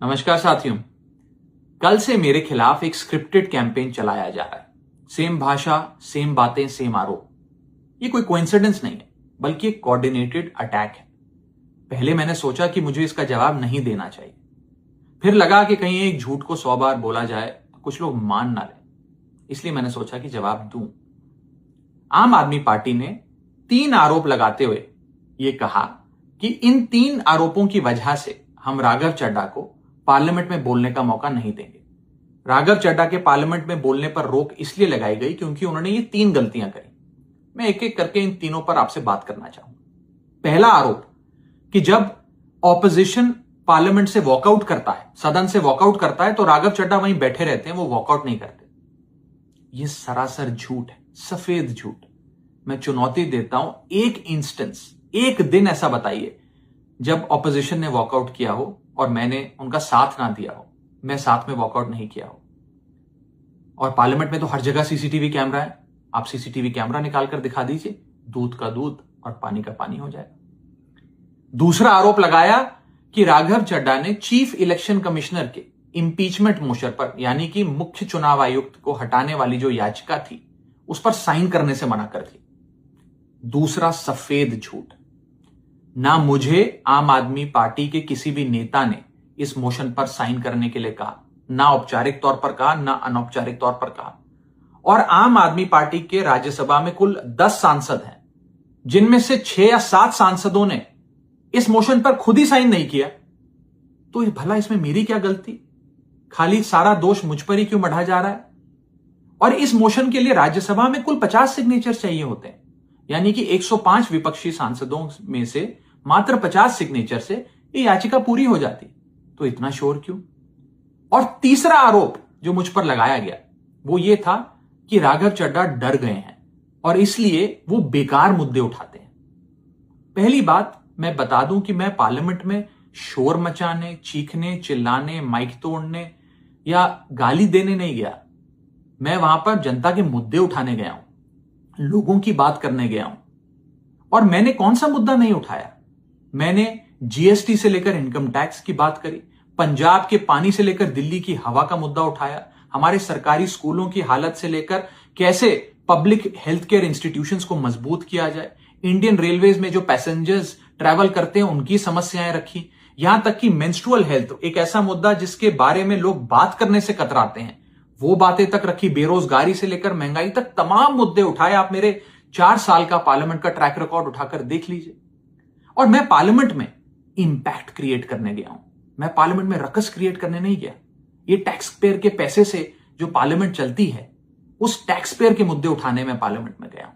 नमस्कार साथियों। कल से मेरे खिलाफ एक स्क्रिप्टेड कैंपेन चलाया जा रहा है। सेम भाषा, सेम बातें, सेम आरोप। ये कोई कोइंसिडेंस नहीं है, बल्कि एक कोऑर्डिनेटेड अटैक है। पहले मैंने सोचा कि मुझे इसका जवाब नहीं देना चाहिए। फिर लगा कि कहीं एक झूठ को 100 बार बोला जाए तो कुछ लोग मान ना लें, इसलिए मैंने सोचा कि जवाब दूं। आम आदमी पार्टी ने 3 आरोप लगाते हुए यह कहा कि इन 3 आरोपों की वजह से हम राघव चड्ढा को पार्लियामेंट में बोलने का मौका नहीं देंगे। राघव चड्ढा के पार्लियामेंट में बोलने पर रोक इसलिए लगाई गई क्योंकि उन्होंने ये 3 गलतियां करी। मैं एक एक करके इन तीनों पर आपसे बात करना चाहूंगा। पहला आरोप कि जब ऑपोजिशन पार्लियामेंट से वॉकआउट करता है, सदन से वॉकआउट करता है, तो राघव चड्ढा वहीं बैठे रहते हैं, वो वॉकआउट नहीं करते। यह सरासर झूठ है, सफेद झूठ। मैं चुनौती देता हूं, एक इंस्टेंस, एक दिन ऐसा बताइए जब ऑपोजिशन ने वॉकआउट किया हो और मैंने उनका साथ ना दिया हो, मैं साथ में वॉकआउट नहीं किया हो। और पार्लियामेंट में तो हर जगह सीसीटीवी कैमरा है। आप सीसीटीवी कैमरा निकाल कर दिखा दीजिए, दूध का दूध और पानी का पानी हो जाएगा। दूसरा आरोप लगाया कि राघव चड्ढा ने चीफ इलेक्शन कमिश्नर के इंपीचमेंट मोशन पर, यानी कि मुख्य चुनाव आयुक्त को हटाने वाली जो याचिका थी, उस पर साइन करने से मना कर दी। दूसरा सफेद झूठ। ना मुझे आम आदमी पार्टी के किसी भी नेता ने इस मोशन पर साइन करने के लिए कहा, ना औपचारिक तौर पर कहा, ना अनौपचारिक तौर पर कहा। और आम आदमी पार्टी के राज्यसभा में कुल 10 सांसद हैं, जिनमें से 6 या 7 सांसदों ने इस मोशन पर खुद ही साइन नहीं किया। तो भला इसमें मेरी क्या गलती? खाली सारा दोष मुझ पर ही क्यों मढ़ा जा रहा है? और इस मोशन के लिए राज्यसभा में कुल 50 सिग्नेचर चाहिए होते हैं, यानी कि 105 विपक्षी सांसदों में से मात्र 50 सिग्नेचर से ये याचिका पूरी हो जाती। तो इतना शोर क्यों? और तीसरा आरोप जो मुझ पर लगाया गया वो ये था कि राघव चड्ढा डर गए हैं और इसलिए वो बेकार मुद्दे उठाते हैं। पहली बात मैं बता दूं कि मैं पार्लियामेंट में शोर मचाने, चीखने, चिल्लाने, माइक तोड़ने या गाली देने नहीं गया। मैं वहां पर जनता के मुद्दे उठाने गया हूं, लोगों की बात करने गया हूं। और मैंने कौन सा मुद्दा नहीं उठाया? मैंने जीएसटी से लेकर इनकम टैक्स की बात करी, पंजाब के पानी से लेकर दिल्ली की हवा का मुद्दा उठाया, हमारे सरकारी स्कूलों की हालत से लेकर कैसे पब्लिक हेल्थ केयर इंस्टीट्यूशंस को मजबूत किया जाए, इंडियन रेलवेज में जो पैसेंजर्स ट्रैवल करते हैं उनकी समस्याएं रखी, यहां तक कि मेंस्ट्रुअल हेल्थ, एक ऐसा मुद्दा जिसके बारे में लोग बात करने से कतराते हैं, वो बातें तक रखी। बेरोजगारी से लेकर महंगाई तक तमाम मुद्दे उठाए। आप मेरे 4 साल का पार्लियामेंट का ट्रैक रिकॉर्ड उठाकर देख लीजिए। और मैं पार्लियामेंट में इंपैक्ट क्रिएट करने गया हूं, मैं पार्लियामेंट में रकस क्रिएट करने नहीं गया। ये टैक्स पेयर के पैसे से जो पार्लियामेंट चलती है, उस टैक्स पेयर के मुद्दे उठाने में पार्लियामेंट में गया हूं।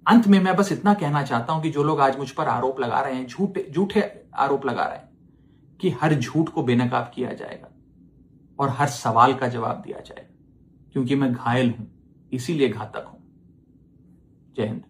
अंत में मैं बस इतना कहना चाहता हूं कि जो लोग आज मुझ पर आरोप लगा रहे हैं, झूठे आरोप लगा रहे हैं, कि हर झूठ को बेनकाब किया जाएगा और हर सवाल का जवाब दिया जाएगा, क्योंकि मैं घायल हूं, इसीलिए घातक हूं। जय हिंद।